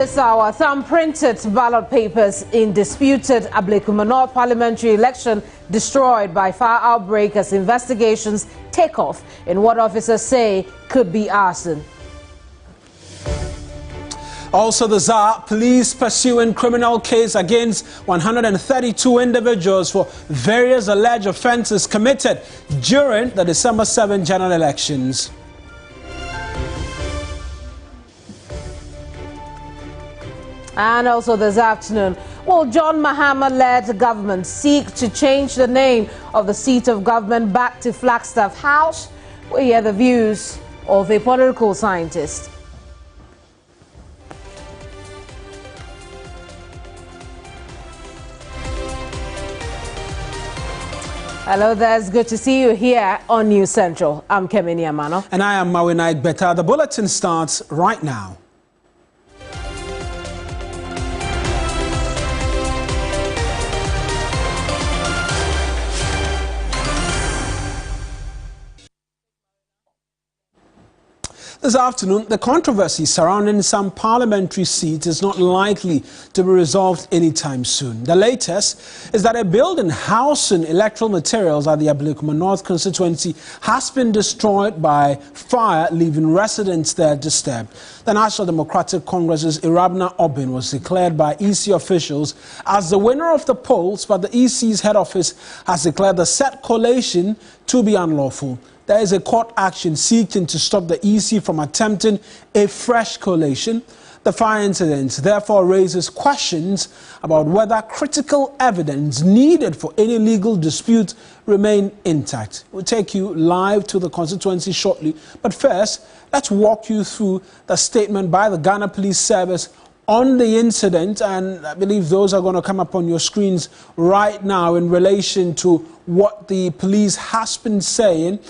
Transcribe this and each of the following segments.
This hour, thumb-printed ballot papers in disputed Ablekuma North parliamentary election destroyed by fire outbreak as investigations take off in what officers say could be arson. Also, the ZAR, police pursuing criminal case against 132 individuals for various alleged offences committed during the December 7 general elections. And also this afternoon, will John Mahama-led government seek to change the name of the seat of government back to Flagstaff House? We hear the views of a political scientist. Hello there, it's good to see you here on NewsCentral. I'm Kemini Amano. And I am Mawina Igbeta. The bulletin starts right now. This afternoon, the controversy surrounding some parliamentary seats is not likely to be resolved anytime soon. The latest is that a building housing electoral materials at the Ablekuma North constituency has been destroyed by fire, leaving residents there disturbed. The National Democratic Congress's Irabna Obin was declared by EC officials as the winner of the polls, but the EC's head office has declared the said collation to be unlawful. There is a court action seeking to stop the EC from attempting a fresh collation. The fire incident therefore raises questions about whether critical evidence needed for any legal dispute remain intact. We'll take you live to the constituency shortly, but first, let's walk you through the statement by the Ghana Police Service on the incident, and I believe those are going to come up on your screens right now in relation to what the police has been saying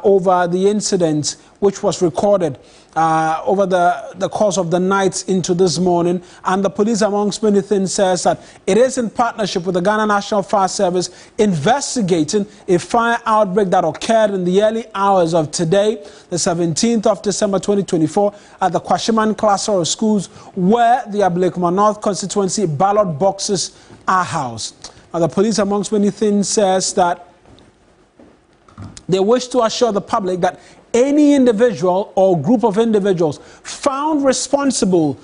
over the incident, which was recorded over the course of the night into this morning. And the police, amongst many things, says that it is in partnership with the Ghana National Fire Service investigating a fire outbreak that occurred in the early hours of today, the 17th of December 2024, at the Kwashiman cluster of schools where the Ablekuma North constituency ballot boxes are housed. Now, the police, amongst many things, says that they wish to assure the public that any individual or group of individuals found responsible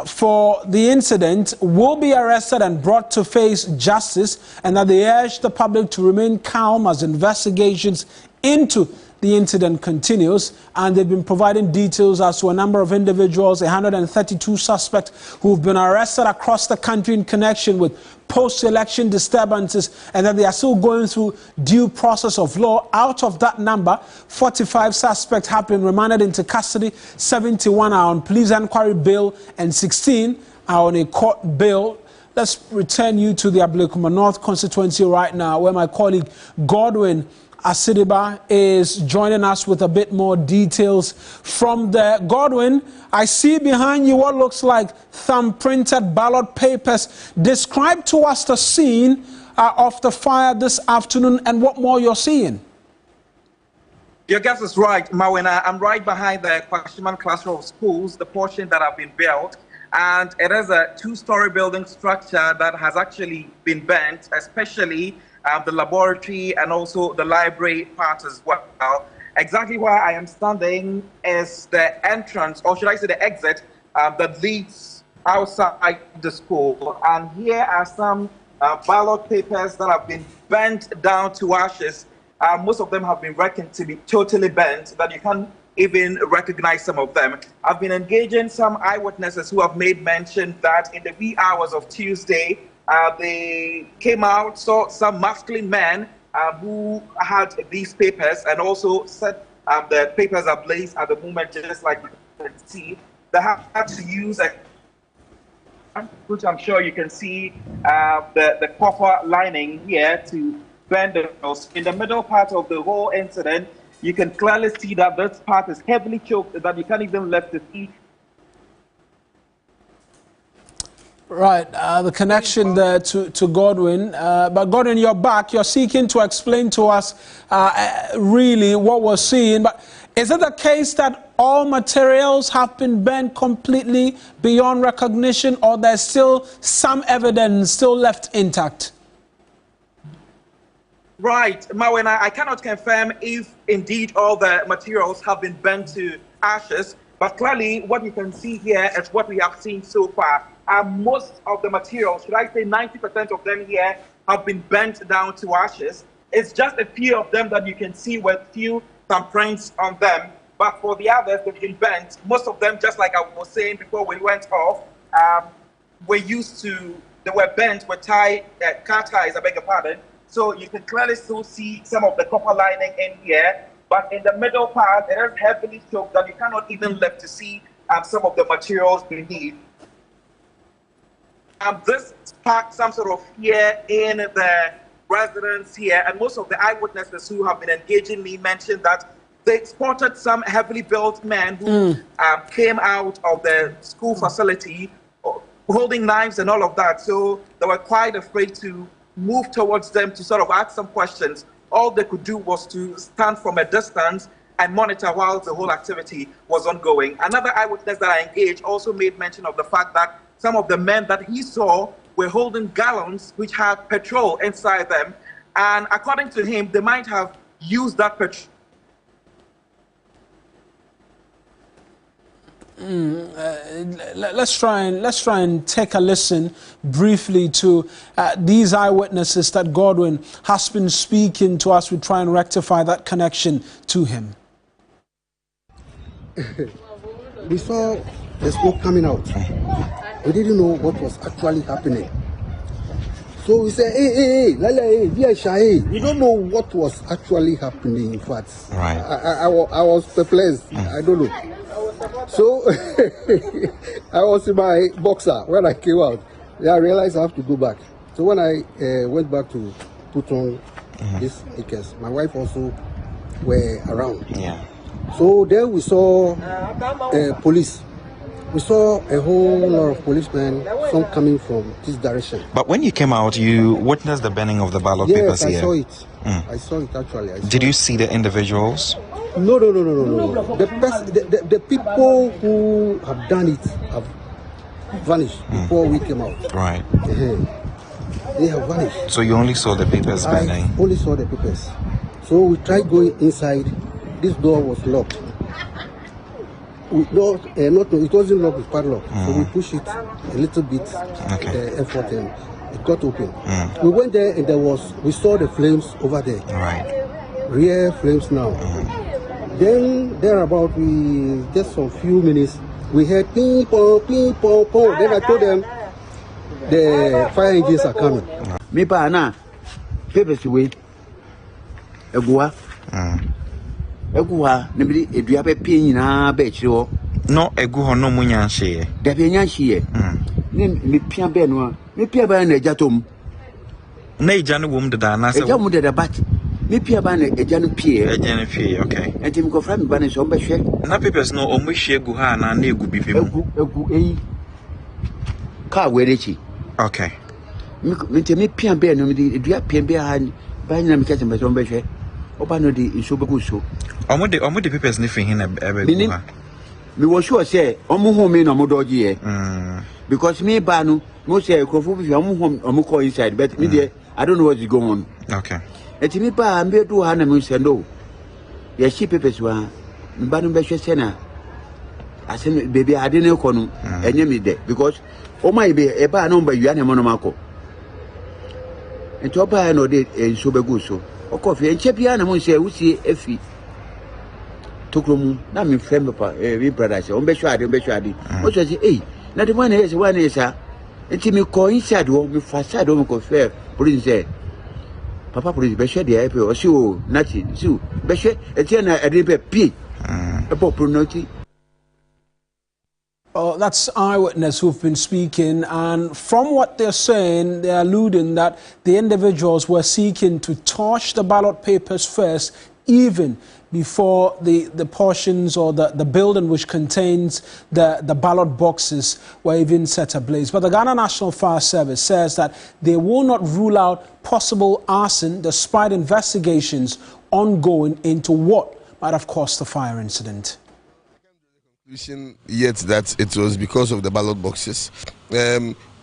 for the incident will be arrested and brought to face justice, and that they urge the public to remain calm as investigations into the incident continues. And they've been providing details as to a number of individuals, 132 suspects who've been arrested across the country in connection with post-election disturbances, and that they are still going through due process of law. Out of that number, 45 suspects have been remanded into custody, 71 are on police inquiry bail, and 16 are on a court bail. Let's return you to the Ablekuma North constituency right now, where my colleague Godwin Asidiba is joining us with a bit more details from there. Godwin, I see behind you what looks like thumb-printed ballot papers. Describe to us the scene of the fire this afternoon and what more you're seeing. Your guess is right, Mawina. I'm right behind the Kwashiman cluster of schools, the portion that have been built. And it is a two-story building structure that has actually been burnt, especially the laboratory and also the library part as well. Exactly where I am standing is the entrance, or should I say the exit, that leads outside the school. And here are some ballot papers that have been burnt down to ashes. Most of them have been reckoned to be totally burnt, that you can't even recognize some of them. I've been engaging some eyewitnesses who have made mention that in the wee hours of Tuesday, they came out, saw some masculine men who had these papers, and also set the papers ablaze at the moment, just like you can see. They had to use a, which I'm sure you can see, the copper lining here to burn the nose. In the middle part of the whole incident, you can clearly see that this part is heavily choked, that you can't even lift the feet. Right, the connection there to Godwin. But Godwin, you're back. You're seeking to explain to us really what we're seeing. But Is it the case that all materials have been burnt completely beyond recognition, or there's still some evidence still left intact? Right, Mawena, I cannot confirm if indeed all the materials have been burnt to ashes, but clearly what you can see here is what we have seen so far. Most of the materials, should I say 90% of them here, have been burnt down to ashes. It's just a few of them that you can see with few thumbprints on them, but for the others, they've been burnt. Most of them, just like I was saying before we went off, they were burnt with car ties, I beg your pardon. So you can clearly still see some of the copper lining in here, but in the middle part, it is heavily soaked that you cannot even left to see some of the materials beneath. This sparked some sort of fear in the residents here, and most of the eyewitnesses who have been engaging me mentioned that they spotted some heavily built men who came out of the school facility holding knives and all of that. So they were quite afraid to move towards them to sort of ask some questions. All they could do was to stand from a distance and monitor while the whole activity was ongoing. Another eyewitness that I engaged also made mention of the fact that some of the men that he saw were holding gallons which had petrol inside them, and according to him, they might have used that petrol. Let's try and take a listen briefly to these eyewitnesses that Godwin has been speaking to us. We try and rectify that connection to him. We saw the smoke coming out. We didn't know what was actually happening. So we said, hey, we don't know what was actually happening, in fact. Right. I was perplexed. I don't know. So I was in my boxer when I came out. I realized I have to go back. So when I went back to put on these acres, my wife also were around. Yeah. So there we saw police. We saw a whole lot of policemen, some coming from this direction. But when you came out, you witnessed the burning of the ballot papers here? Yes, I saw it. I saw it actually. Did you see the individuals? No. The people who have done it have vanished before we came out. Right. They have vanished. So you only saw the papers burning? I only saw the papers. So we tried going inside. This door was locked. It wasn't locked with padlock. So we pushed it a little bit, effort, and it got open. We went there and we saw the flames over there. Right. Real flames now. Then thereabout, we just some few minutes, we heard ping pong, ping pong, pong. Then I told them the fire engines are coming. Me pa na papers away. Egua. Egua, nobody edua be pin na be chiro. No egu ho no munyanhye. Da be nyanhye. Me pia be no. Me pia ba na ejatom. Na eja no wom deda na se. Eja mu deda bat. Me pia ba na eja no pie. Eja no pie, okay. Enti me go fra me ba na so be hwe. Na papers no o mu hwe egu ha na egu bi pem. Egu eyi. Ka werechi. Okay. Me pia be no me edua pia be ha ba nyina me kache me so be hwe. Oba no di iso be go so. Omo de papers ni fi hin na ebe ha. Me was sure say omo home me na mo doje because me ba no mo say krofo bi omo home omo call inside, but me there I don't know what's going on. Okay. Et me ba me do ha na me say no. Ya shi papers wa me ba no be hwe say na asem baby ade ne ko no enye me there because o my be e ba na mba yua na mo no mako. Ento ba no de enso be go so. O ko fi enche bia na mo say wusi efi Tokromu na me friend papa we brother say on be sure ade o so say eh na the one is enti me ko inside wo me fasade wo me ko fair police say papa police be sure dey o si o na ti si o be sure enti na ade be pie e pop pronoti. Oh, that's eyewitness who've been speaking, and from what they're saying, they're alluding that the individuals were seeking to torch the ballot papers first, even before the portions or the building which contains the ballot boxes were even set ablaze. But the Ghana National Fire Service says that they will not rule out possible arson despite investigations ongoing into what might have caused the fire incident. Conclusion yet that it was because of the ballot boxes.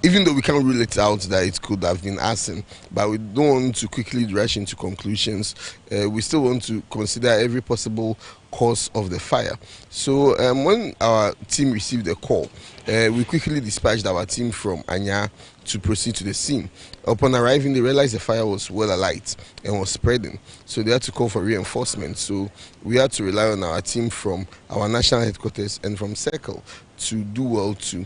Even though we can't rule it out that it could have been arson, but we don't want to quickly rush into conclusions. We still want to consider every possible cause of the fire. So when our team received the call, we quickly dispatched our team from Anya to proceed to the scene. Upon arriving, they realized the fire was well alight and was spreading, so they had to call for reinforcement. So we had to rely on our team from our national headquarters and from Circle to do well to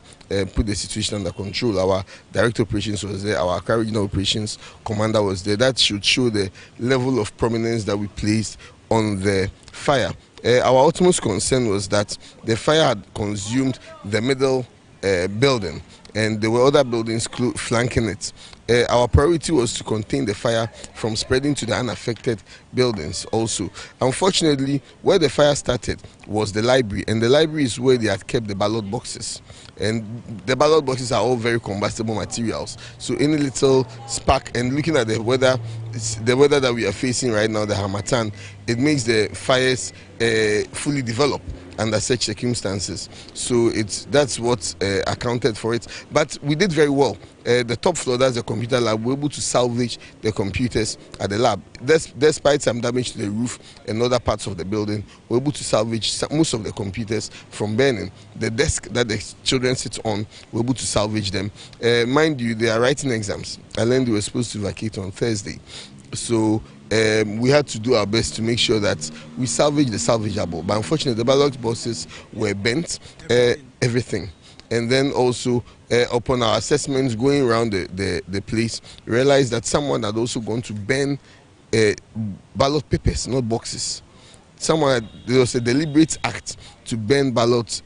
put the situation under control. Our director of operations was there, our regional operations commander was there. That should show the level of prominence that we placed on the fire. Our utmost concern was that the fire had consumed the middle building, and there were other buildings flanking it. Our priority was to contain the fire from spreading to the unaffected buildings also. Unfortunately, where the fire started was the library, and the library is where they had kept the ballot boxes. And the ballot boxes are all very combustible materials. So any little spark, and looking at the weather that we are facing right now, the Harmattan, it makes the fires fully develop under such circumstances. So that's what accounted for it. But we did very well. The top floor, that's the computer lab, we were able to salvage the computers at the lab. Despite some damage to the roof and other parts of the building, we were able to salvage most of the computers from burning. The desk that the children sit on, we were able to salvage them. Mind you, they are writing exams. I learned they were supposed to vacate on Thursday. So we had to do our best to make sure that we salvage the salvageable. But unfortunately, the ballot boxes were bent, everything. And then also, upon our assessments going around the place, we realized that someone had also gone to burn ballot papers, not boxes. There was a deliberate act to burn ballot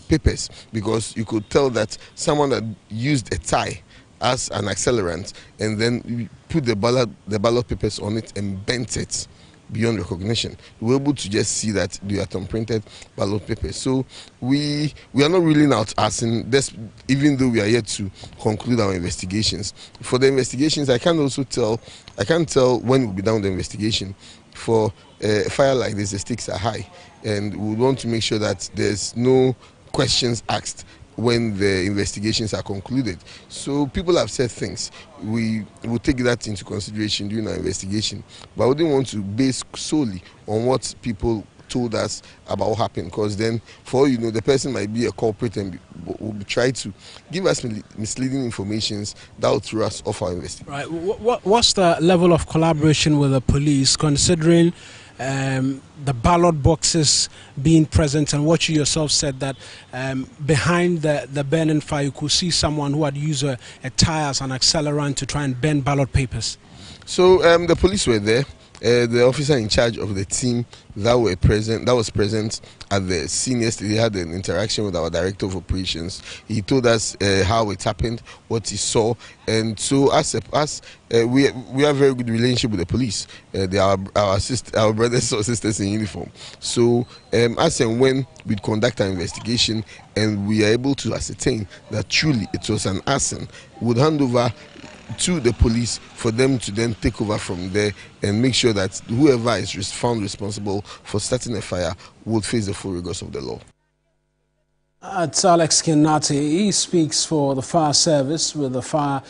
papers, because you could tell that someone had used a tie as an accelerant, and then we put the ballot papers on it and bent it beyond recognition. We were able to just see that they are printed ballot papers. So we are not ruling out arson, even though we are yet to conclude our investigations. For the investigations, I can't tell when we'll be done with the investigation. For a fire like this, the stakes are high, and we want to make sure that there's no questions asked when the investigations are concluded. So people have said things. We will take that into consideration during our investigation, but we didn't want to base solely on what people told us about what happened, because then, for all you know, the person might be a culprit and will try to give us misleading information that will throw us off our investigation. Right. What's the level of collaboration with the police, considering the ballot boxes being present, and what you yourself said that behind the burning fire you could see someone who had used a tire as an accelerant to try and burn ballot papers? So the police were there. The officer in charge of the team that was present at the scene yesterday had an interaction with our director of operations. He told us how it happened, what he saw, and so we have a very good relationship with the police. They are our brothers or sisters in uniform. So as and when we conduct our investigation and we are able to ascertain that truly it was an arson, we would hand over to the police for them to then take over from there and make sure that whoever is found responsible for starting a fire will face the full rigors of the law. It's Alex Kinati. He speaks for the fire service with the fire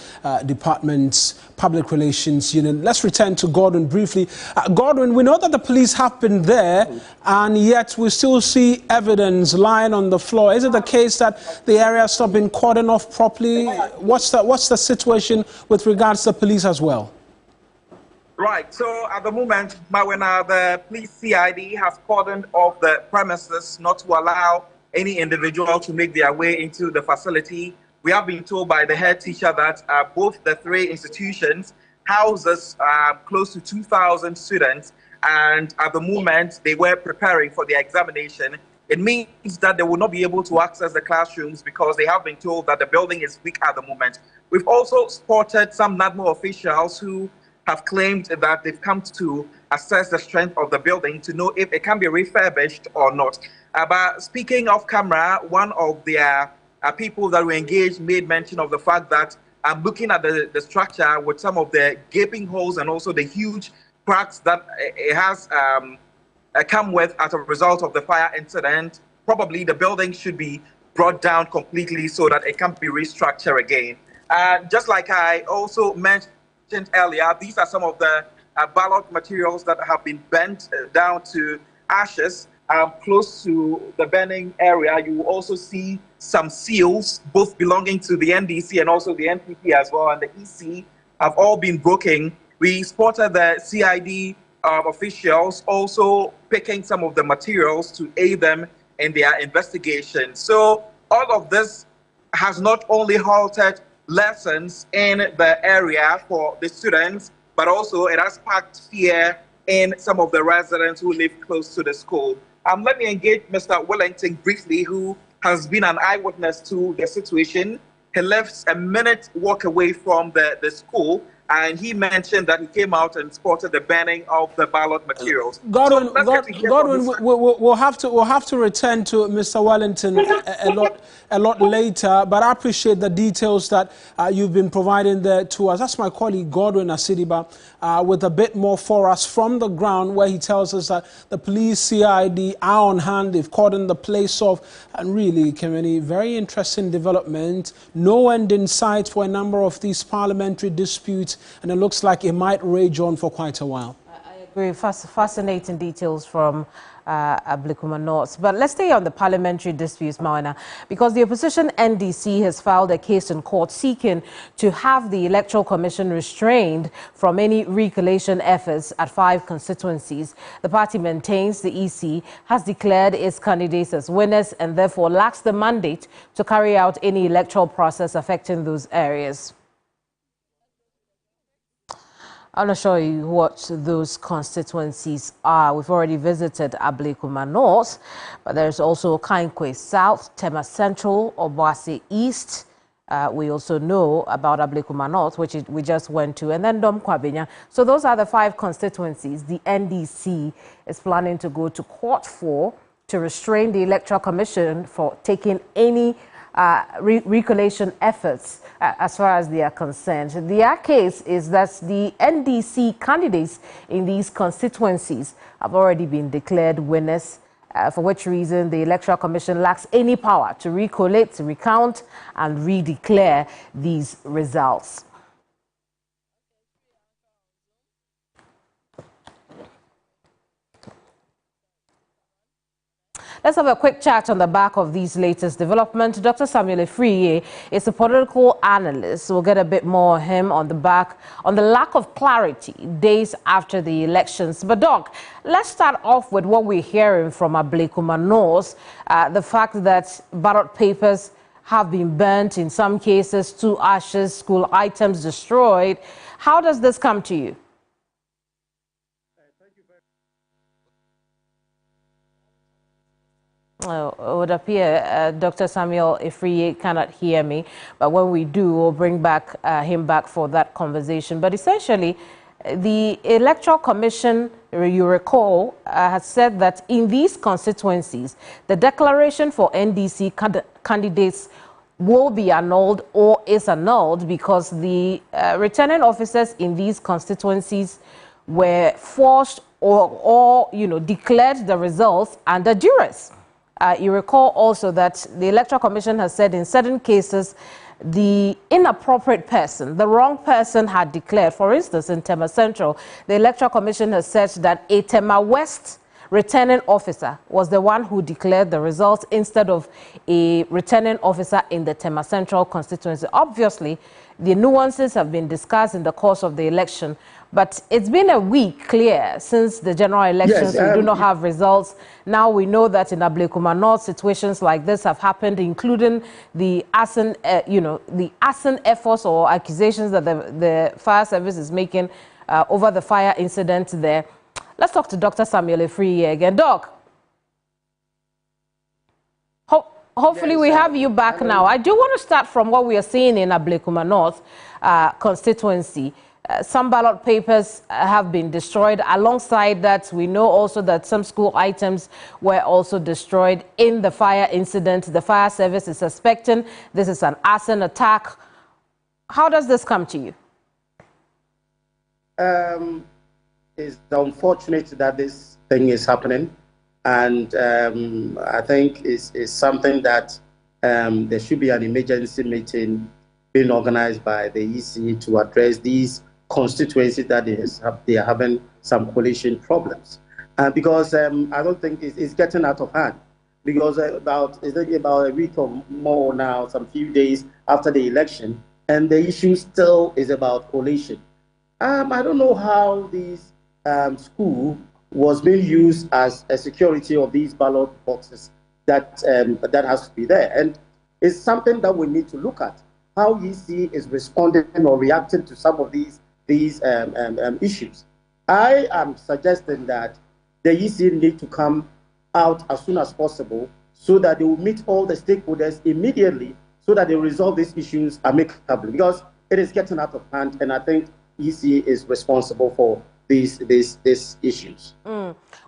department's public relations unit. Let's return to Godwin briefly. Godwin, we know that the police have been there, and yet we still see evidence lying on the floor. Is it the case that the area has not been cordoned off properly? What's the situation with regards to the police as well? Right, so at the moment, Mawena, the police CID has cordoned off the premises not to allow any individual to make their way into the facility. We have been told by the head teacher that both the three institutions houses close to 2,000 students, and at the moment they were preparing for the examination. It means that they will not be able to access the classrooms because they have been told that the building is weak at the moment. We've also spotted some NADMO officials who have claimed that they've come to assess the strength of the building to know if it can be refurbished or not. But speaking off camera, one of their people that were engaged made mention of the fact that looking at the structure with some of the gaping holes and also the huge cracks that it has come with as a result of the fire incident, probably the building should be brought down completely so that it can be restructured again. Just like I also mentioned earlier, these are some of the ballot materials that have been burnt down to ashes. Close to the burning area, you will also see some seals, both belonging to the NDC and also the NPP as well, and the EC have all been broken. We spotted the CID officials also picking some of the materials to aid them in their investigation. So all of this has not only halted lessons in the area for the students, but also it has sparked fear in some of the residents who live close to the school. Let me engage Mr. Wellington briefly, who has been an eyewitness to the situation. He lives a minute walk away from the school, and he mentioned that he came out and spotted the burning of the ballot materials. Godwin, we'll have to return to Mr. Wellington a lot later, but I appreciate the details that you've been providing there to us. That's my colleague Godwin Asidiba with a bit more for us from the ground, where he tells us that the police, CID are on hand. They've cordoned the place off, and really, Kemeni, very interesting development. No end in sight for a number of these parliamentary disputes, and it looks like it might rage on for quite a while. I agree. Fascinating details from Ablekuma North. But let's stay on the parliamentary disputes, Mawana, because the opposition NDC has filed a case in court seeking to have the Electoral Commission restrained from any recollation efforts at 5 constituencies. The party maintains the EC has declared its candidates as winners and therefore lacks the mandate to carry out any electoral process affecting those areas. I'm not sure what those constituencies are. We've already visited Ablekuma North, but there's also Kaikwe South, Tema Central, Obuasi East. We also know about Ablekuma North, which we just went to, and then Dom Kwabenya. So those are the 5 constituencies the NDC is planning to go to court for, to restrain the Electoral Commission for taking any recollation efforts as far as they are concerned. Their case is that the NDC candidates in these constituencies have already been declared winners, for which reason the Electoral Commission lacks any power to recollate, recount, and redeclare these results. Let's have a quick chat on the back of these latest developments. Dr. Samuel Efriye is a political analyst. We'll get a bit more of him on the lack of clarity days after the elections. But Doc, let's start off with what we're hearing from Ablekuma North, the fact that ballot papers have been burnt, in some cases to ashes, school items destroyed. How does this come to you? It would appear Dr. Samuel Efriye cannot hear me, but when we do, we'll bring him back for that conversation. But essentially, the Electoral Commission, you recall, has said that in these constituencies, the declaration for NDC candidates will be annulled or is annulled because the returning officers in these constituencies were forced or declared the results under duress. You recall also that the Electoral Commission has said in certain cases the inappropriate person, the wrong person had declared. For instance, in Tema Central, the Electoral Commission has said that a Tema West returning officer was the one who declared the results instead of a returning officer in the Tema Central constituency. Obviously, the nuances have been discussed in the course of the election, but it's been a week clear since the general elections. Yes, we do not have results. Now we know that in Ablekuma North, situations like this have happened, including the arson, the arson efforts or accusations that the fire service is making over the fire incident there. Let's talk to Dr. Samuel Efriye again. Doc, hopefully we have you back now. I do want to start from what we are seeing in Ablekuma North constituency. Some ballot papers have been destroyed. Alongside that, we know also that some school items were also destroyed in the fire incident. The fire service is suspecting this is an arson attack. How does this come to you? It's unfortunate that this thing is happening. And I think it's something that there should be an emergency meeting being organized by the EC to address these constituencies that they are having some coalition problems. Because I don't think it's getting out of hand. Because about a week or more now, some few days after the election, and the issue still is about coalition. I don't know how this school was being used as a security of these ballot boxes that has to be there. And it's something that we need to look at, how EC is responding or reacting to some of these issues. I am suggesting that the EC need to come out as soon as possible so that they will meet all the stakeholders immediately so that they resolve these issues amicably, because it is getting out of hand, and I think EC is responsible for these issues.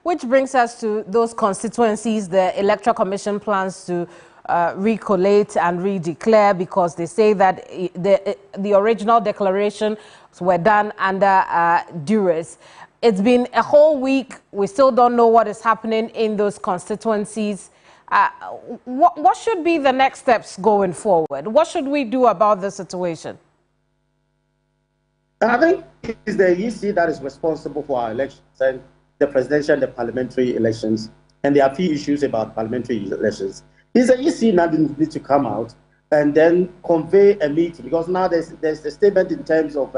Which brings us to those constituencies the Electoral Commission plans to recollate and redeclare, because they say that the original declarations were done under duress. It's been a whole week. We still don't know what is happening in those constituencies. What should be the next steps going forward? What should we do about the situation? I think it's the EC that is responsible for our elections, and the presidential and the parliamentary elections, and there are a few issues about parliamentary elections. It's the EC now need to come out and then convey a meeting, because now there's a statement in terms of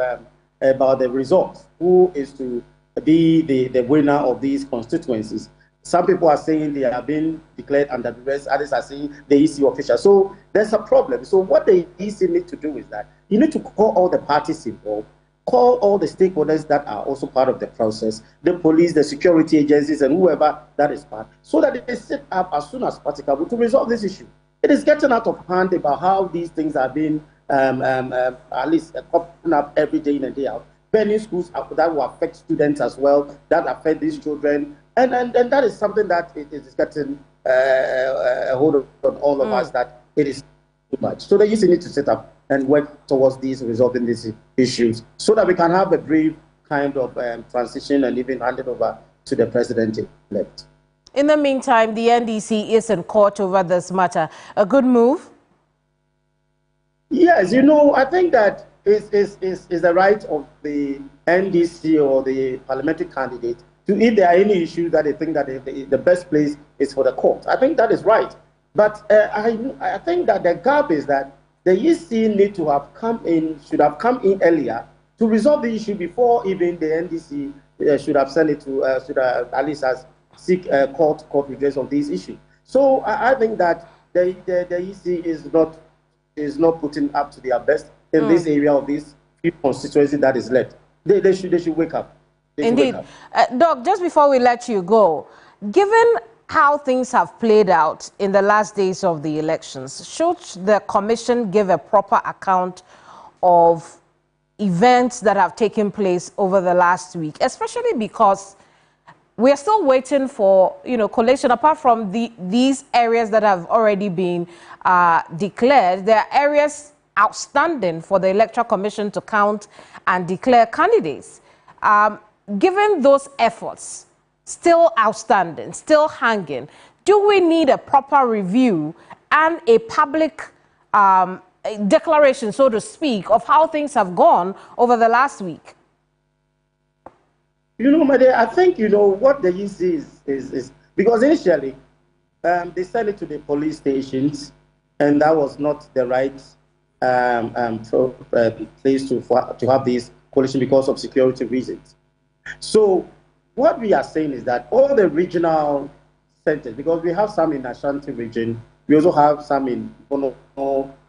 about the results, who is to be the winner of these constituencies. Some people are saying they have been declared under duress, others are saying the EC official. So there's a problem. So what the EC need to do is that you need to call all the parties involved, call all the stakeholders that are also part of the process, the police, the security agencies, and whoever that is part, so that they sit up as soon as practicable to resolve this issue. It is getting out of hand about how these things are being at least popping up every day in and day out. Many schools that will affect students as well, that affect these children, and that is something that it is getting a hold on all of us, that it is too much. So the EC need to sit up and work towards resolving these issues, so that we can have a brief kind of transition and even hand it over to the president-elect. In the meantime, the NDC is in court over this matter. A good move? Yes, I think that is the right of the NDC or the parliamentary candidate to, if there are any issues that they think that the best place is for the court. I think that is right. But I think that the gap is that the EC need to have should have come in earlier to resolve the issue before even the NDC should have sent it to, at least seek court redress of these issues. So I think that the EC is not putting up to their best in this area of this constituency that is left. They should wake up. Indeed. Doc, just before we let you go, given how things have played out in the last days of the elections, should the commission give a proper account of events that have taken place over the last week, especially because we're still waiting for, collation. Apart from these areas that have already been declared, there are areas outstanding for the Electoral Commission to count and declare candidates. Given those efforts, still outstanding, still hanging, do we need a proper review and a public declaration, so to speak, of how things have gone over the last week? Made, I think, what the EC is because initially they sent it to the police stations, and that was not the right place to have this coalition because of security reasons. So what we are saying is that all the regional centers, because we have some in Ashanti region, we also have some in Bono,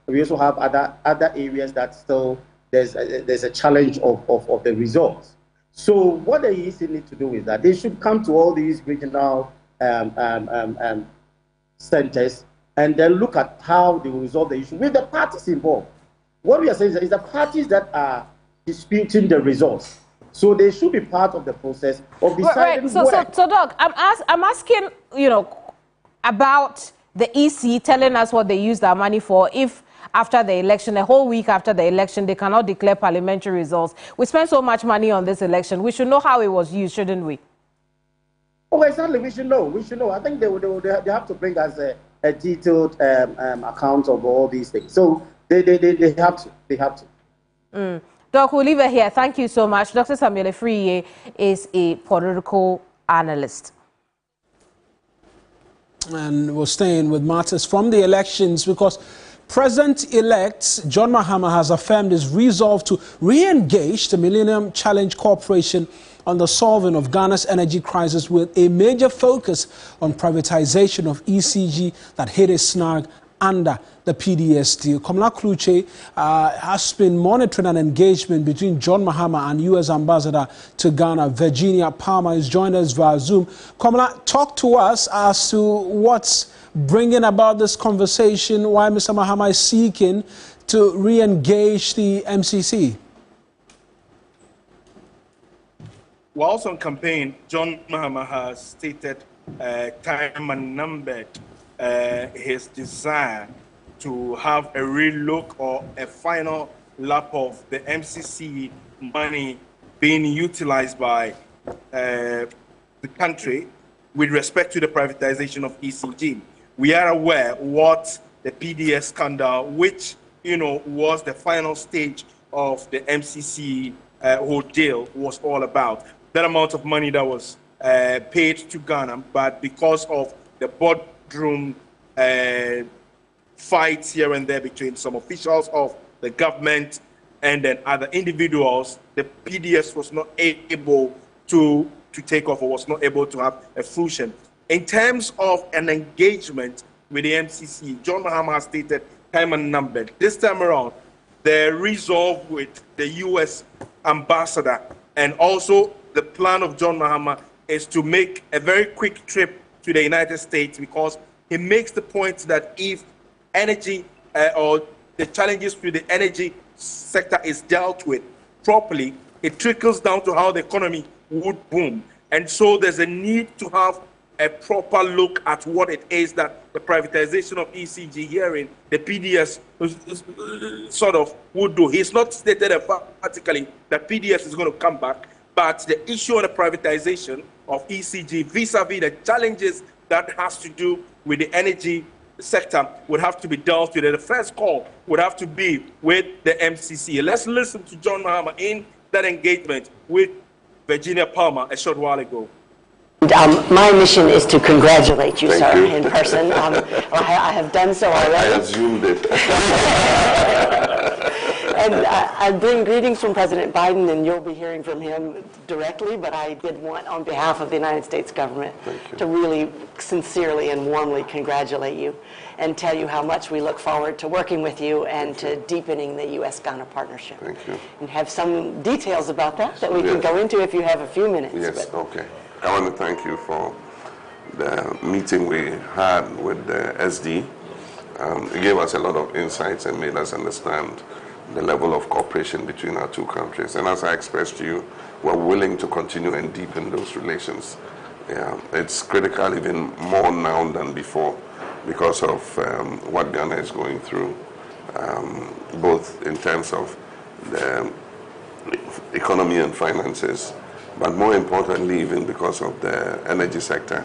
we also have other areas that still there's a challenge of the results. So what the EC need to do is that they should come to all these regional centers and then look at how they will resolve the issue with the parties involved. What we are saying is the parties that are disputing the results. So they should be part of the process of deciding. Right. So Doc, I'm asking, about the EC telling us what they use their money for. If after the election, a whole week after the election, they cannot declare parliamentary results. We spent so much money on this election. We should know how it was used, shouldn't we? Oh, exactly. We should know. I think they have to bring us a detailed account of all these things. So they have to. They have to. Doc, we'll leave it here. Thank you so much. Dr. Samuel Efriye is a political analyst. And we're staying with matters from the elections because President-elect John Mahama has affirmed his resolve to re-engage the Millennium Challenge Corporation on the solving of Ghana's energy crisis with a major focus on privatization of ECG that hit a snag under the PDS deal. Komla Kluche has been monitoring an engagement between John Mahama and U.S. Ambassador to Ghana, Virginia Palmer, is joined us via Zoom. Komla, talk to us as to what's bringing about this conversation, why Mr. Mahama is seeking to re-engage the MCC. Whilst on campaign, John Mahama has stated time and numbered his desire to have a relook or a final lap of the MCC money being utilized by the country with respect to the privatization of ECG. We are aware what the PDS scandal, which was the final stage of the MCC whole deal, was all about. That amount of money that was paid to Ghana, but because of the boardroom fights here and there between some officials of the government and then other individuals, the PDS was not able to take off or was not able to have a fruition. In terms of an engagement with the MCC, John Mahama has stated time and numbered. This time around, the resolve with the U.S. ambassador and also the plan of John Mahama is to make a very quick trip to the United States because he makes the point that if energy or the challenges to the energy sector is dealt with properly, it trickles down to how the economy would boom. And so there's a need to have a proper look at what it is that the privatization of ECG hearing, the PDS sort of would do. He's not stated emphatically that PDS is going to come back, but the issue of the privatization of ECG vis-a-vis the challenges that has to do with the energy sector would have to be dealt with. The first call would have to be with the MCC. Let's listen to John Mahama in that engagement with Virginia Palmer a short while ago. My mission is to congratulate you, sir, in person. I have done so already. I assumed it. And I bring greetings from President Biden, and you'll be hearing from him directly, but I did want, on behalf of the United States government, to really sincerely and warmly congratulate you and tell you how much we look forward to working with you and to deepening the U.S.-Ghana partnership. Thank you. And have some details about that we can go into if you have a few minutes. Yes, okay. I want to thank you for the meeting we had with the SD. It gave us a lot of insights and made us understand the level of cooperation between our two countries. And as I expressed to you, we're willing to continue and deepen those relations. Yeah, it's critical even more now than before because of what Ghana is going through, both in terms of the economy and finances, but more importantly, even because of the energy sector,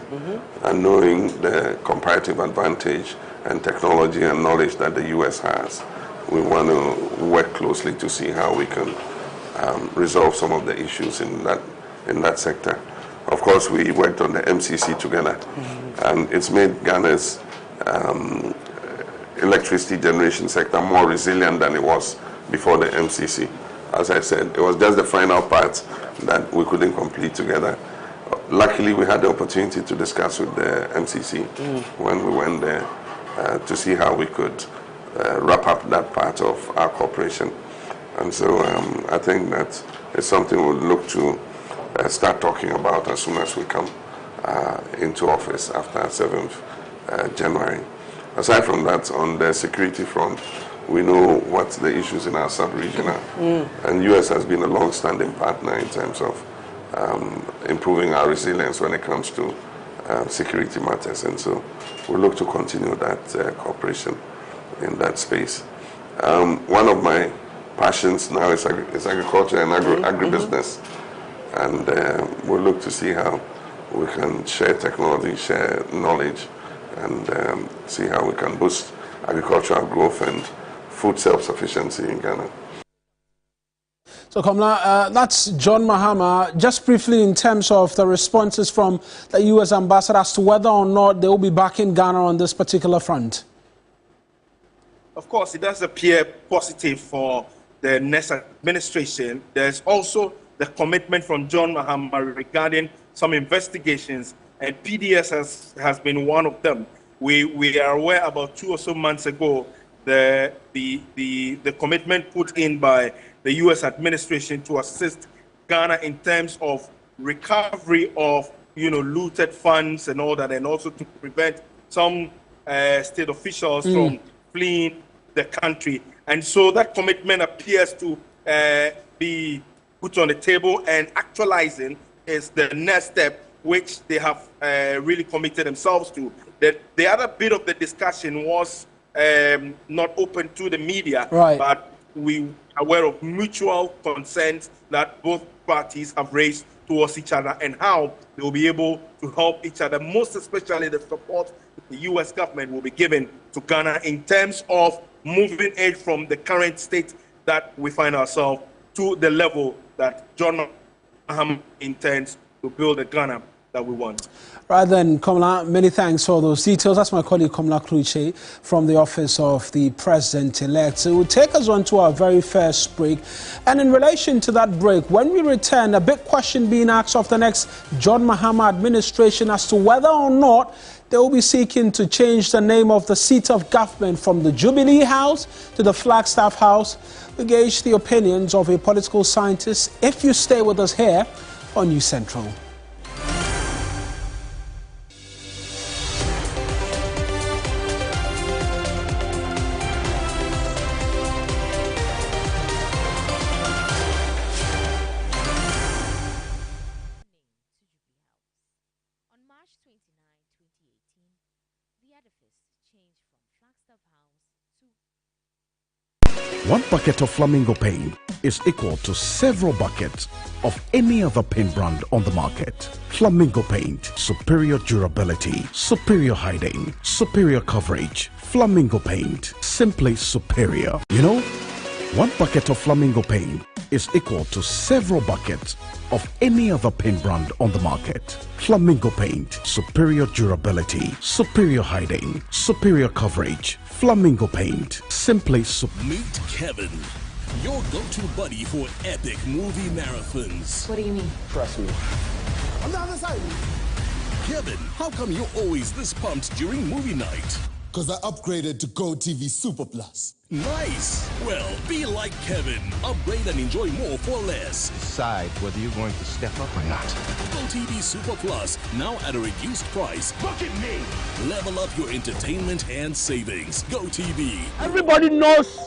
and knowing the comparative advantage and technology and knowledge that the U.S. has. We want to work closely to see how we can resolve some of the issues in that sector. Of course, we worked on the MCC together, and it's made Ghana's electricity generation sector more resilient than it was before the MCC. As I said, it was just the final part that we couldn't complete together. Luckily, we had the opportunity to discuss with the MCC when we went there to see how we could wrap up that part of our cooperation. And so I think that it's something we'll look to start talking about as soon as we come into office after 7th January. Aside from that, on the security front, we know what the issues in our sub-region are. And U.S. has been a long-standing partner in terms of improving our resilience when it comes to security matters. And so we look to continue that cooperation in that space. One of my passions now is agriculture and agribusiness. And we'll look to see how we can share technology, share knowledge, and see how we can boost agricultural growth and food self-sufficiency in Ghana. So, Kamla, that's John Mahama. Just briefly, in terms of the responses from the U.S. ambassador as to whether or not they will be back in Ghana on this particular front. Of course, it does appear positive for the next administration. There's also the commitment from John Mahama regarding some investigations, and PDS has been one of them. We are aware about 2 or so months ago the commitment put in by the U.S. administration to assist Ghana in terms of recovery of looted funds and all that, and also to prevent some state officials from fleeing the country. And so that commitment appears to be put on the table, and actualizing is the next step, which they have really committed themselves to. The other bit of the discussion was not open to the media, right, but we are aware of mutual concerns that both parties have raised towards each other, and how they will be able to help each other, most especially the support the U.S. government will be giving to Ghana in terms of moving aid from the current state that we find ourselves to the level that John Mahama intends to build a Ghana that we want. Right then, Komla, many thanks for those details. That's my colleague Komla Kluche from the office of the President-elect. So it will take us on to our very first break. And in relation to that break, when we return, a big question being asked of the next John Mahama administration as to whether or not they will be seeking to change the name of the seat of government from the Jubilee House to the Flagstaff House. We gauge the opinions of a political scientist if you stay with us here on NewsCentral. One bucket of Flamingo paint is equal to several buckets of any other paint brand on the market. Flamingo paint, superior durability, superior hiding, superior coverage. Flamingo paint, simply superior. You know, one bucket of Flamingo paint is equal to several buckets of any other paint brand on the market. Flamingo paint, superior durability, superior hiding, superior coverage. Flamingo paint, simply Meet Kevin, your go-to buddy for epic movie marathons. What do you mean? Trust me. On the other side. Kevin, how come you're always this pumped during movie night? Because I upgraded to Go TV Super Plus. Nice. Well, be like Kevin. Upgrade and enjoy more for less. Decide whether you're going to step up or not. Go TV Super Plus, now at a reduced price. Look at me. Level up your entertainment and savings. Go TV. Everybody knows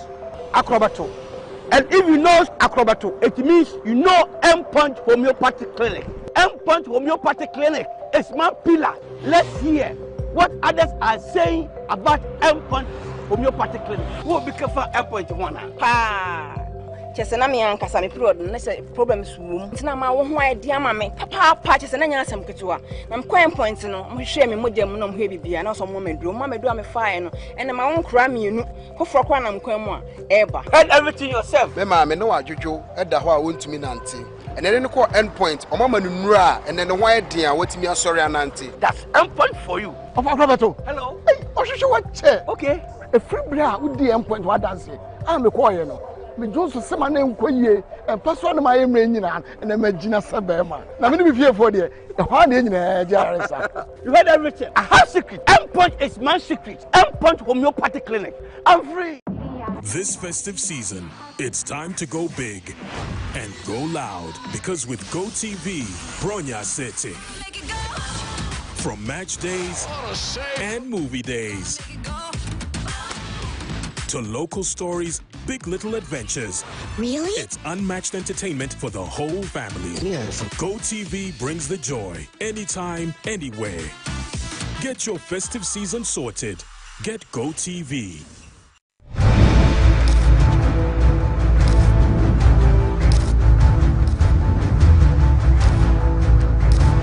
Acrobato. And if you know Acrobato, it means you know M-Punch Homeopathy Clinic. M-Punch Homeopathy Clinic is my pillar. Let's hear what others are saying about M-Punch Homeopathy Clinic. Who will be careful M-Punch one? Chesena me ankasa me period no say problems wom ntina ma wo ho idea ma me papa chesena nya asem ketewa na mkwan point no mo hwe me modem no mo hwe bibia na so mo medu me fire no ene ma won kra mienu foforo kwa na mkwan mu a eba head everything yourself me ma me no adwodwo eda ho a wontumi nante ene ne ko end point o mama nura ene ne ho eden a watimi asori anante. That's end point for you. Hello. Hey, ohwehwe what che. Okay. A free bra wo di end point wa dance. Me call you no. Me Johnson sema na enkoyie person ma yemre nyina na magina sebema na me be fear for there the one dey nyina jaresa. You heard everything. I have secret. M-Punch is my secret. M-Punch Homeopathy Clinic. I'm free. This festive season, it's time to go big and go loud, because with Go TV, Bronya City. From match days and movie days to local stories, big little adventures. Really? It's unmatched entertainment for the whole family. Yes. Go TV brings the joy anytime, anywhere. Get your festive season sorted. Get Go TV.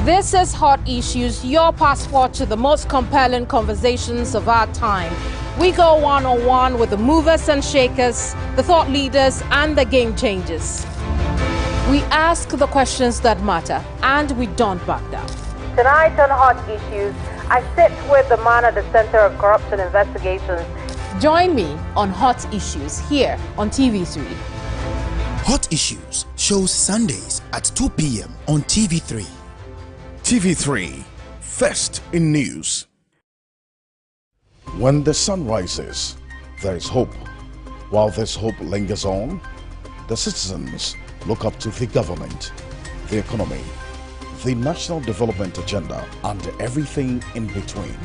This This is Hot Issues, your passport to the most compelling conversations of our time. We go one-on-one with the movers and shakers, the thought leaders, and the game changers. We ask the questions that matter, and we don't back down. Tonight on Hot Issues, I sit with the man at the Center of Corruption Investigations. Join me on Hot Issues here on TV3. Hot Issues shows Sundays at 2 p.m. on TV3. TV3, first in news. When the sun rises, there is hope. While this hope lingers on, the citizens look up to the government, the economy, the national development agenda, and everything in between.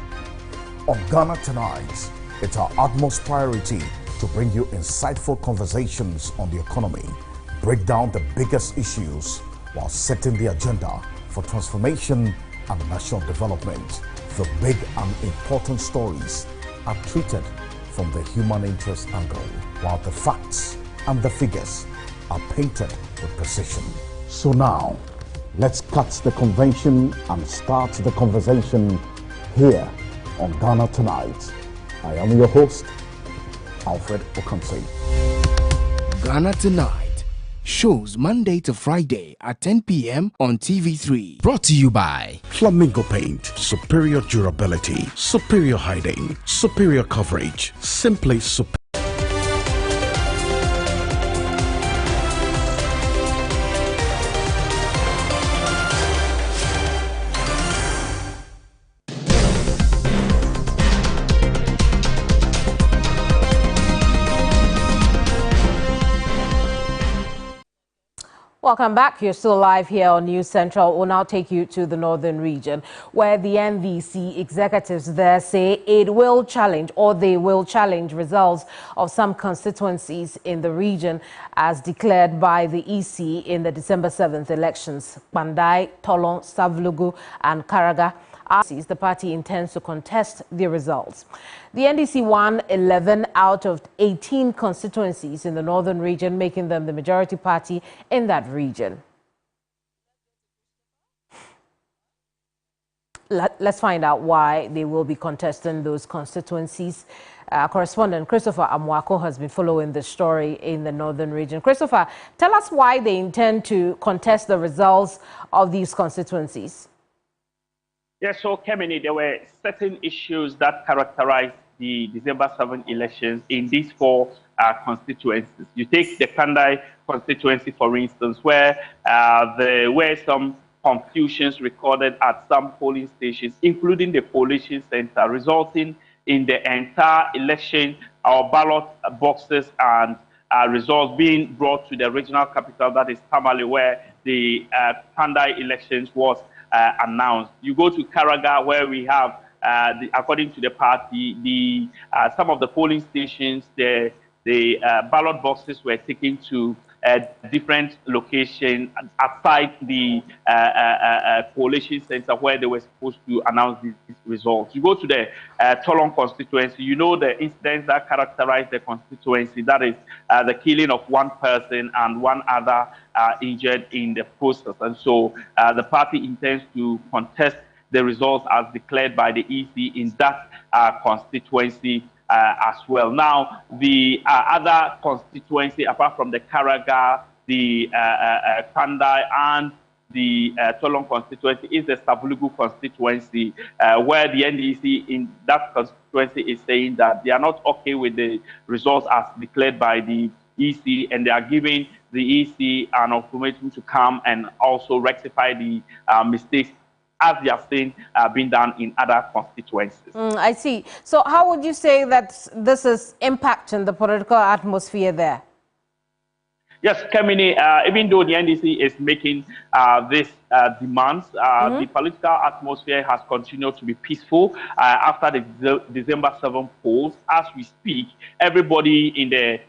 On Ghana Tonight, it's our utmost priority to bring you insightful conversations on the economy, break down the biggest issues while setting the agenda for transformation and national development. The big and important stories are treated from the human interest angle, while the facts and the figures are painted with precision. So now, let's cut the convention and start the conversation here on Ghana Tonight. I am your host, Alfred Okamsi. Ghana Tonight shows Monday to Friday at 10 p.m. on TV3. Brought to you by Flamingo Paint. Superior durability, superior hiding, superior coverage, simply superior. Welcome back. You're still live here on NewsCentral. We'll now take you to the northern region, where the NDC executives there say it will challenge, or they will challenge, results of some constituencies in the region as declared by the EC in the December 7th elections. Bandai, Tolon, Savlugu, and Karaga. The party intends to contest the results. The NDC won 11 out of 18 constituencies in the northern region, making them the majority party in that region. Let's find out why they will be contesting those constituencies. Correspondent Christopher Amwako has been following the story in the northern region. Christopher, tell us why they intend to contest the results of these constituencies. Yes, so Kemini, there were certain issues that characterized the December 7 elections in these four constituencies. You take the Kandai constituency, for instance, where there were some confusions recorded at some polling stations, including the collation center, resulting in the entire election, our ballot boxes and results being brought to the regional capital, that is Tamale, where the Kandai elections was announced. You go to Karaga, where we have, according to the party, some of the polling stations, the ballot boxes were taken to different locations outside the coalition center where they were supposed to announce these results. You go to the Tolon constituency, you know the incidents that characterize the constituency, that is the killing of one person and one other injured in the process. And so the party intends to contest the results as declared by the EC in that constituency as well. Now, the other constituency, apart from the Karaga, the Kandai, and the Tolon constituency, is the Savlugu constituency, where the NDC in that constituency is saying that they are not okay with the results as declared by the EC, and they are giving the EC an ultimatum to come and also rectify the mistakes as they have seen being done in other constituencies. I see. So how would you say that this is impacting the political atmosphere there? Yes, Kemini, even though the NDC is making these demands, the political atmosphere has continued to be peaceful after the December 7 polls. As we speak, everybody in the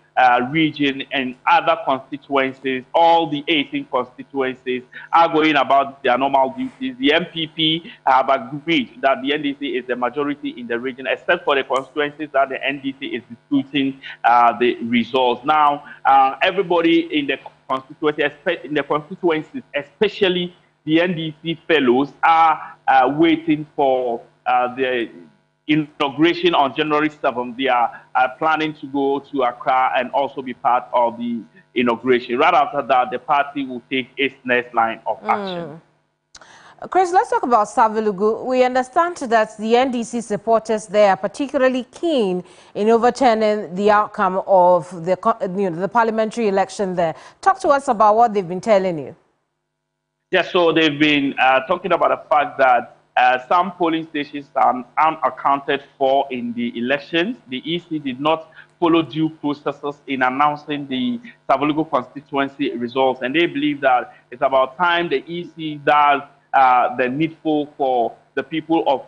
region and other constituencies, all the 18 constituencies, are going about their normal duties. The MPP have agreed that the NDC is the majority in the region, except for the constituencies that the NDC is disputing the results. Now, everybody in the constituencies, especially the NDC fellows are waiting for the inauguration on January 7th. They are planning to go to Accra and also be part of the inauguration. Right after that, the party will take its next line of action. Chris, let's talk about Savelugu. We understand that the NDC supporters there are particularly keen in overturning the outcome of the parliamentary election there. Talk to us about what they've been telling you. Yes, so they've been talking about the fact that some polling stations are unaccounted for in the elections. The EC did not follow due processes in announcing the Savelugu constituency results, and they believe that it's about time the EC does the needful for the people of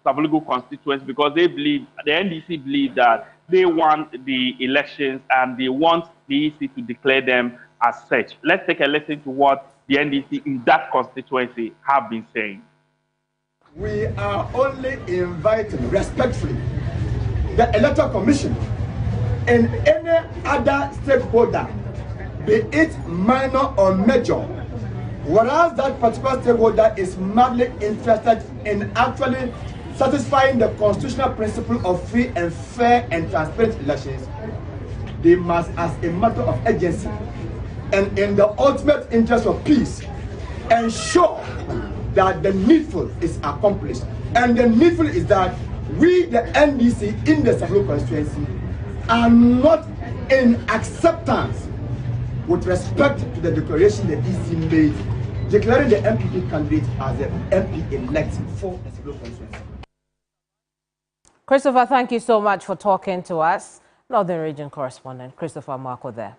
Savelugu constituency, because they believe, the NDC believe that they want the elections and they want the EC to declare them as such. Let's take a listen to what the NDC in that constituency have been saying. We are only inviting respectfully the Electoral Commission and any other stakeholder, be it minor or major, whereas that particular stakeholder is madly interested in actually satisfying the constitutional principle of free and fair and transparent elections, they must, as a matter of urgency and in the ultimate interest of peace, ensure that the needful is accomplished. And the needful is that we, the NDC in the Savelugu constituency, are not in acceptance with respect to the declaration the EC made, declaring the MPP candidate as the MP-elect for the Savelugu constituency. Christopher, thank you so much for talking to us. Northern Region correspondent Christopher Marco there.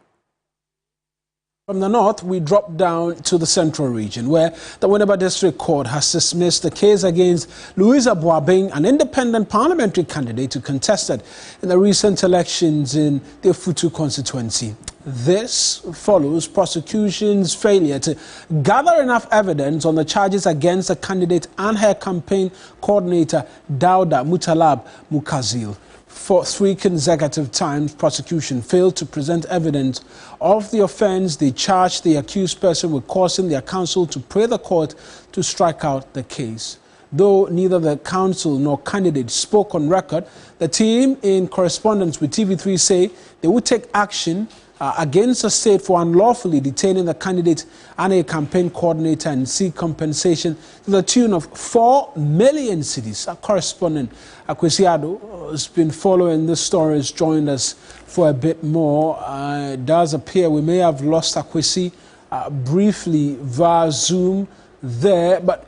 From the north, we drop down to the central region, where the Winneba District Court has dismissed the case against Louisa Boabeng, an independent parliamentary candidate who contested in the recent elections in the Futu constituency. This follows prosecution's failure to gather enough evidence on the charges against the candidate and her campaign coordinator, Dauda Mutalab Mukazil. For 3 consecutive times, prosecution failed to present evidence of the offense. They charged the accused person with causing their counsel to pray the court to strike out the case. Though neither the counsel nor candidate spoke on record, the team, in correspondence with TV3, say they would take action against the state for unlawfully detaining the candidate and a campaign coordinator and seek compensation to the tune of 4 million cedis. Our correspondent Akwesi Ado has been following this story, has joined us for a bit more. It does appear we may have lost Akwesi briefly via Zoom there, but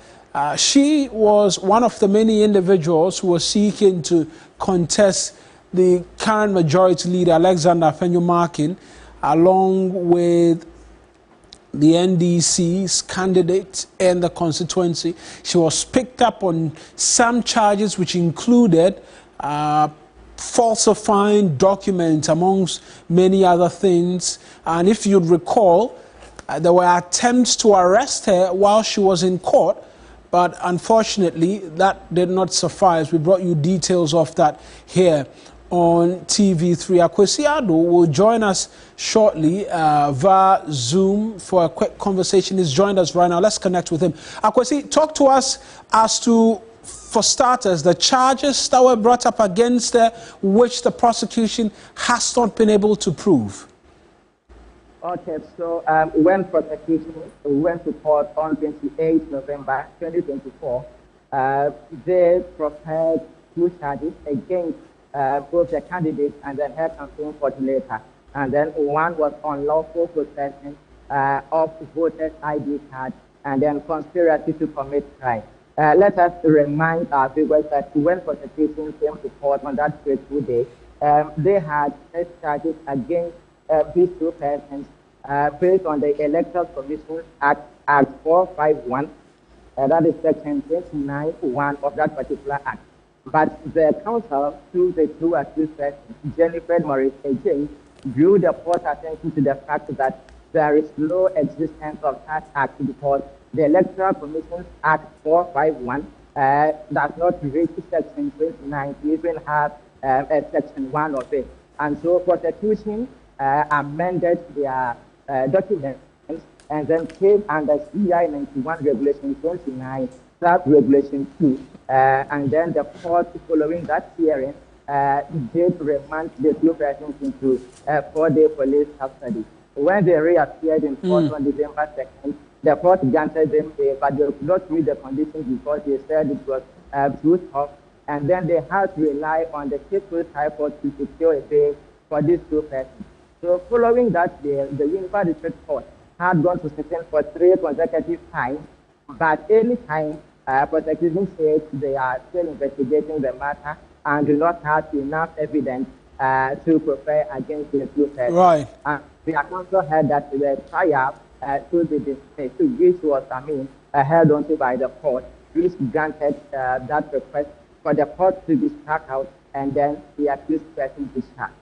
she was one of the many individuals who were seeking to contest the current majority leader, Alexander Afenyo-Markin, along with the NDC's candidate in the constituency. She was picked up on some charges which included falsifying documents, amongst many other things. And if you'd recall, there were attempts to arrest her while she was in court, but unfortunately that did not suffice. We brought you details of that here on TV3. Akwesi Ado will join us shortly via Zoom for a quick conversation. He's joined us right now. Let's connect with him. Akwesi, talk to us as to, for starters, the charges that were brought up against her, which the prosecution has not been able to prove. Okay, so when prosecution went to court on 28 November 2024, they prepared 2 charges against both the candidate and then her campaign coordinator. And then one was unlawful possession of voters' ID card, and then conspiracy to commit crime. Let us remind our viewers that when prosecution came to court on that fateful day, they had charges against these 2 persons based on the Electoral Commission Act 451, that is Section 29(1) of that particular act. But the counsel, through the 2 accused persons, Jennifer Morris Ejay, drew the court's attention to the fact that there is no existence of such act because the Electoral Commission Act 451 does not reach Section 29 to even have a Section 1 of it. And so prosecution amended their documents and then came under CI 91 Regulation 29, Sub-Regulation 2. And then the court, following that hearing, did remand the two persons into 4-day police custody. When they reappeared in court on December 2nd, the court granted them bail, but they could not meet the conditions because they said it was too tough. And then they had to rely on the People's High Court to secure a bail for these two persons. So following that bail, the Winneba District Court had gone to session for 3 consecutive times, but any time prosecution said they are still investigating the matter and do not have enough evidence to prefer against the two persons. Right. We have also heard that the trial should be dismissed, which was, held onto by the court, which granted that request for the court to be struck out and then the accused person discharged.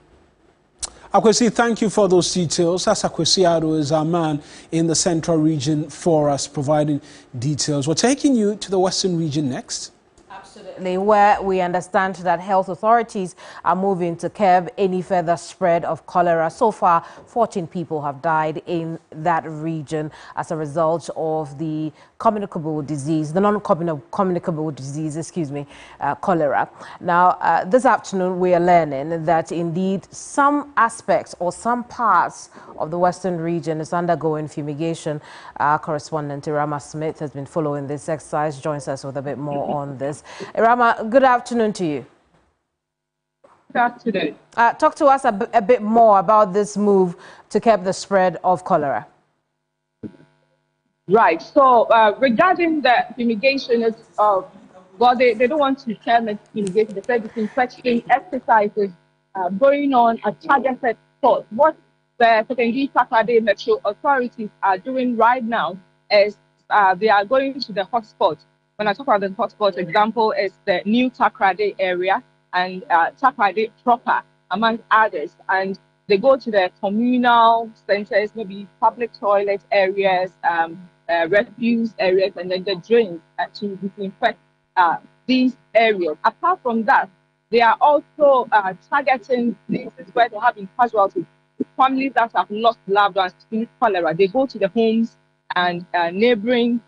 Akwesi, thank you for those details. That's Akwesi Ado is our man in the Central region for us, providing details. We're taking you to the Western region next. Absolutely, where we understand that health authorities are moving to curb any further spread of cholera. So far, 14 people have died in that region as a result of the communicable disease, the non-communicable disease, cholera. Now, this afternoon, we are learning that indeed some aspects or some parts of the Western region is undergoing fumigation. Our correspondent, Irama Smith, has been following this exercise, joins us with a bit more on this. Irama, good afternoon to you. Good afternoon. Talk to us a bit more about this move to curb the spread of cholera. Right. So regarding the fumigation, they don't want to term it fumigation. They said disinfecting exercises going on at targeted spots. What the Secondary Takrade Metro authorities are doing right now is they are going to the hotspots. When I talk about the hotspot, example is the new Takrade area and Takrade proper, among others. And they go to the communal centers, maybe public toilet areas, refuse areas, and then the drains to disinfect these areas. Apart from that, they are also targeting places where there have been casualties, families that have lost loved ones to cholera. They go to the homes and neighboring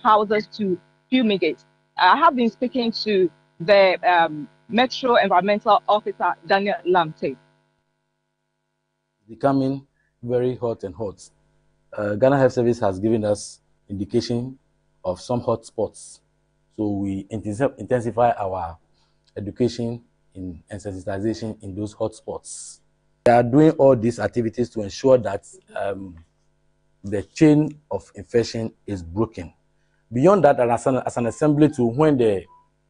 houses to fumigate. I have been speaking to the Metro Environmental Officer, Daniel Lamte. Becoming very hot and hot. Ghana Health Service has given us indication of some hot spots. So we intensify our education and sensitization in those hot spots. We are doing all these activities to ensure that the chain of infection is broken. Beyond that, as an assembly to when the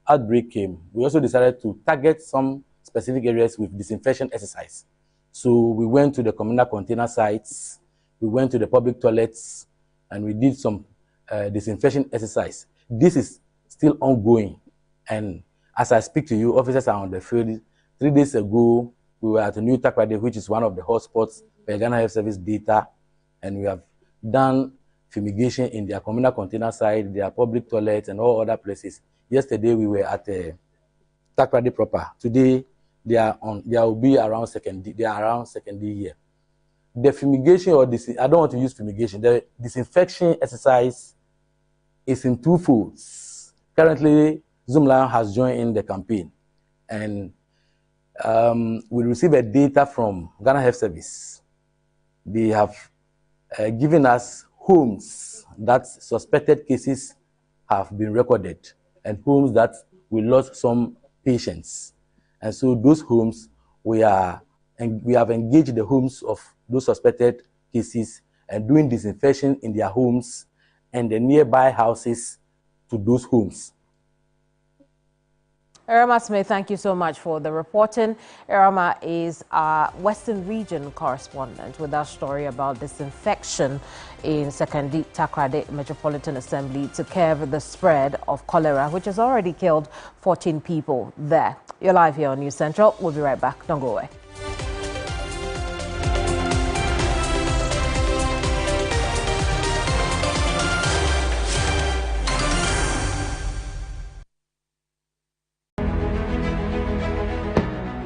outbreak came, we also decided to target some specific areas with disinfection exercise. So we went to the communal container sites, we went to the public toilets, and we did some disinfection exercise. This is still ongoing. And as I speak to you, officers are on the field. 3 days ago, we were at New Takrade, which is one of the hotspots by Ghana Health Service data, and we have done fumigation in their communal container site, their public toilets, and all other places. Yesterday, we were at Takrade proper. Today, they will be around second day here. The fumigation, I don't want to use fumigation, the disinfection exercise is in 2 folds. Currently, Zoomlion has joined in the campaign, and we receive a data from Ghana Health Service. They have given us homes that suspected cases have been recorded and homes that we lost some patients. And so those homes, we have engaged the homes of those suspected cases and doing disinfection in their homes and the nearby houses to those homes. Irama Smith, thank you so much for the reporting. Irama is our Western region correspondent with our story about disinfection in Secondary Takrade Metropolitan Assembly to curb the spread of cholera, which has already killed 14 people there. You're live here on News Central. We'll be right back. Don't go away.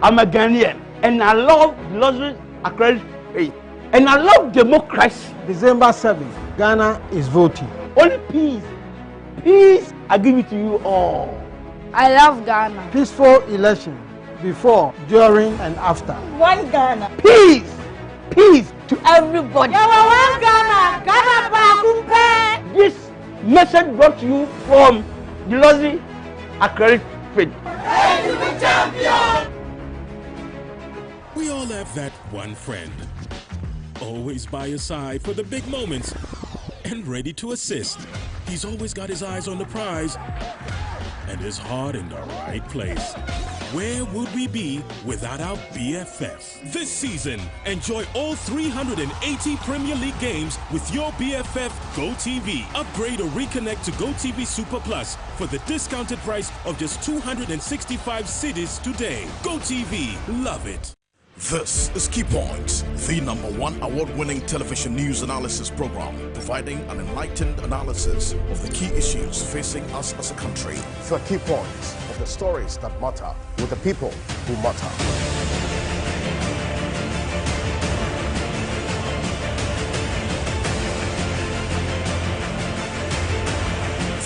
I'm a Ghanaian, and I love luxury, accredited faith, and I love democracy. December 7th, Ghana is voting. Only peace. Peace, I give it to you all. I love Ghana. Peaceful election before, during, and after. One Ghana. Peace! Peace to everybody. One Ghana. Ghana. This message brought to you from the Lozi Acrylic Trade. We all have that one friend, always by your side for the big moments and ready to assist. He's always got his eyes on the prize and his heart in the right place. Where would we be without our BFF? This season, enjoy all 380 Premier League games with your BFF GoTV. Upgrade or reconnect to GoTV Super Plus for the discounted price of just 265 cedis today. GoTV, love it. This is Key Points, the #1 award-winning television news analysis program, providing an enlightened analysis of the key issues facing us as a country. The key points of the stories that matter with the people who matter.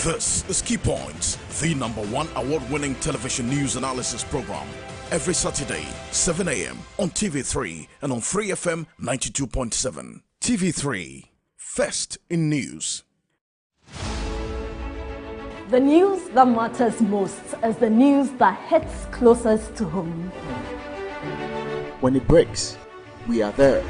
This is Key Points, the #1 award-winning television news analysis program, every Saturday, 7 a.m. on TV3 and on 3FM 92.7. TV3, first in news. The news that matters most is the news that hits closest to home. When it breaks, we are there.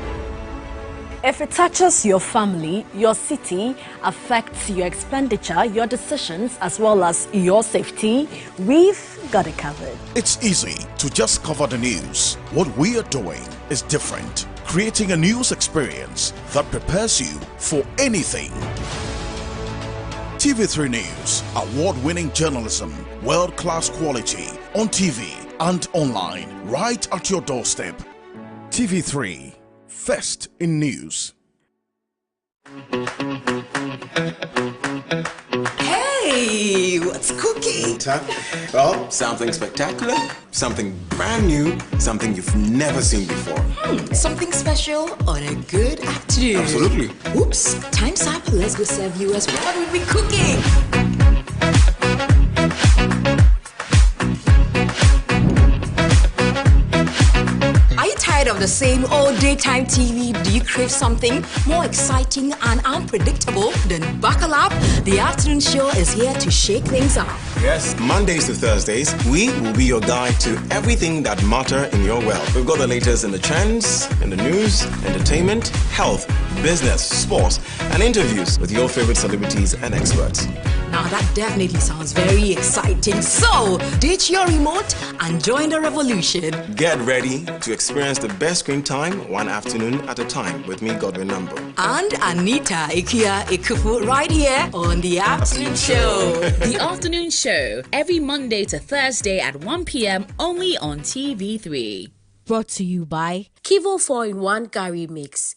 If it touches your family, your city, affects your expenditure, your decisions, as well as your safety, we've got it covered. It's easy to just cover the news. What we are doing is different, creating a news experience that prepares you for anything. TV3 News, award-winning journalism, world-class quality, on TV and online, right at your doorstep. TV3, first in news. Hey, what's cooking? Well, something spectacular, something brand new, something you've never seen before. Something special on a good afternoon. Absolutely. Oops, time's up. Let's go serve you as well. What will we be cooking? Tired of the same old daytime TV? Do you crave something more exciting and unpredictable? Then buckle up. The afternoon show is here to shake things up. Yes, Mondays to Thursdays, we will be your guide to everything that matter in your world. We've got the latest in the trends, in the news, entertainment, health, business, sports, and interviews with your favorite celebrities and experts. Now that definitely sounds very exciting. So, ditch your remote and join the revolution. Get ready to experience the best screen time one afternoon at a time with me, Godwin Nambo. And Anita Ikia Ikufu right here on The Afternoon Show. The Afternoon Show, every Monday to Thursday at 1 p.m. only on TV3. Brought to you by Kivo 4-in-1 Curry Mix.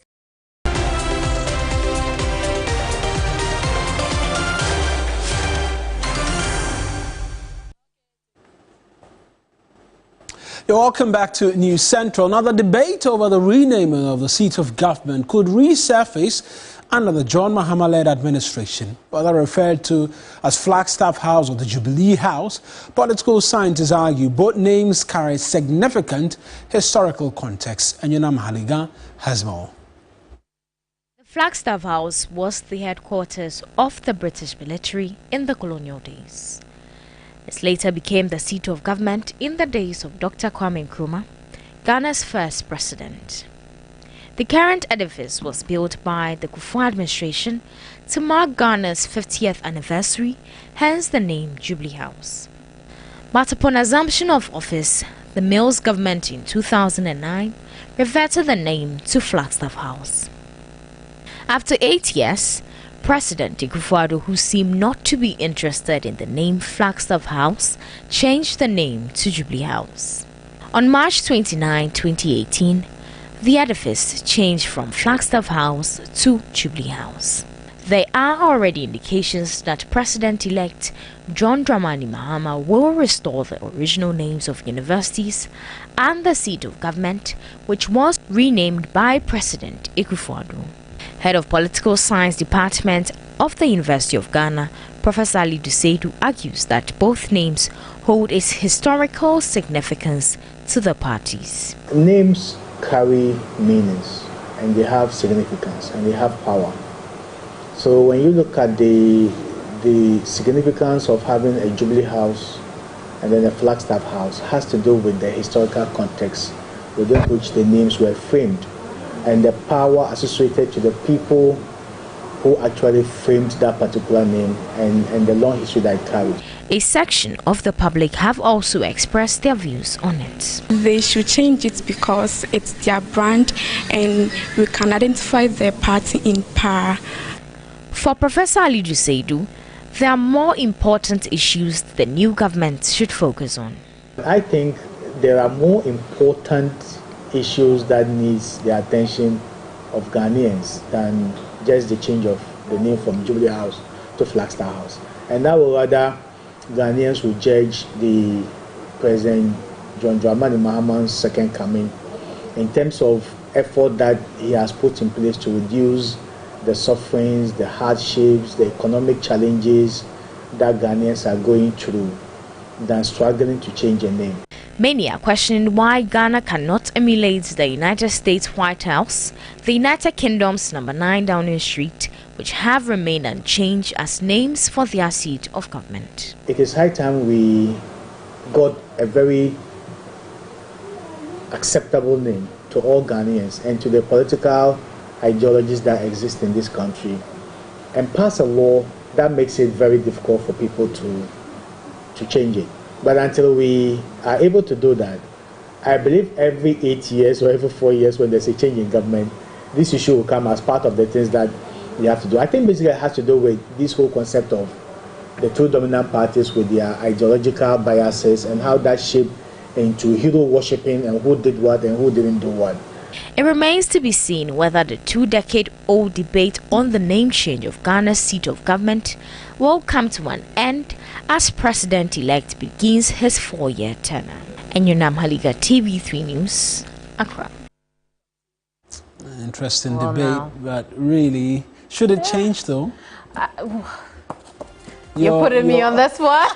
You're welcome back to News Central. Now, the debate over the renaming of the seat of government could resurface under the John Mahama-led administration, whether referred to as Flagstaff House or the Jubilee House. Political scientists argue both names carry significant historical context. And Yuna Mahaliga has more. The Flagstaff House was the headquarters of the British military in the colonial days. It later became the seat of government in the days of Dr. Kwame Nkrumah, Ghana's first president. The current edifice was built by the Kufuor administration to mark Ghana's 50th anniversary, hence the name Jubilee House. But upon assumption of office, the Mills government in 2009 reverted the name to Flagstaff House. After 8 years, President Kufuor, who seemed not to be interested in the name Flagstaff House, changed the name to Jubilee House. On March 29, 2018, the edifice changed from Flagstaff House to Jubilee House. There are already indications that President-elect John Dramani Mahama will restore the original names of universities and the seat of government, which was renamed by President Kufuor. Head of Political Science Department of the University of Ghana, Professor Ali Duseidu, argues that both names hold its historical significance to the parties. Names carry meanings and they have significance and they have power. So when you look at the significance of having a Jubilee House and then a Flagstaff House has to do with the historical context within which the names were framed and the power associated to the people who actually framed that particular name and the long history that it carried. A section of the public have also expressed their views on it. They should change it because it's their brand and we can identify their party in power. For Professor Ali Duseidu, there are more important issues the new government should focus on. I think there are more important issues that needs the attention of Ghanaians than just the change of the name from Jubilee House to Flagstaff House. And that will rather Ghanaians will judge the President John Dramani Mahama's second coming in terms of effort that he has put in place to reduce the sufferings, the hardships, the economic challenges that Ghanaians are going through than struggling to change a name. Many are questioning why Ghana cannot emulate the United States White House, the United Kingdom's number 9 Downing Street, which have remained unchanged as names for their seat of government. It is high time we got a very acceptable name to all Ghanaians and to the political ideologies that exist in this country and pass a law that makes it very difficult for people to change it. But until we are able to do that, I believe every 8 years or every 4 years when there's a change in government, this issue will come as part of the things that we have to do. I think basically it has to do with this whole concept of the two dominant parties with their ideological biases and how that shaped into hero worshipping and who did what and who didn't do what. It remains to be seen whether the 2-decade-old debate on the name change of Ghana's seat of government will come to an end as President-elect begins his 4-year tenure. Enyunam Haliga, TV3 News, Accra. Interesting debate, but really, should it change though? You're putting me on this one.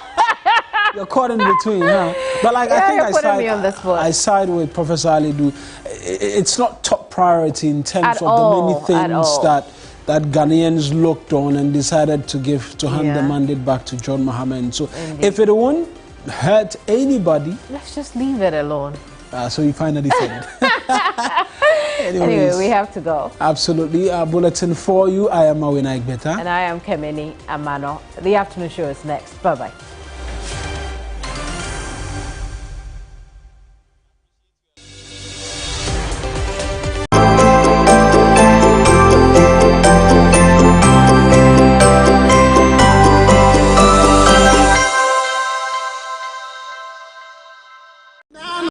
You're caught in between, huh? But like yeah, I think I side with Professor Ali Du. It's not top priority in terms of the many things that Ghanaians looked on and decided to hand the mandate back to John Mahama. And so, if it won't hurt anybody, let's just leave it alone. So you finally said it. Anyway, we have to go. Absolutely. Our bulletin for you. I am Winneba. And I am Kemeni Amano. The afternoon show is next. Bye-bye.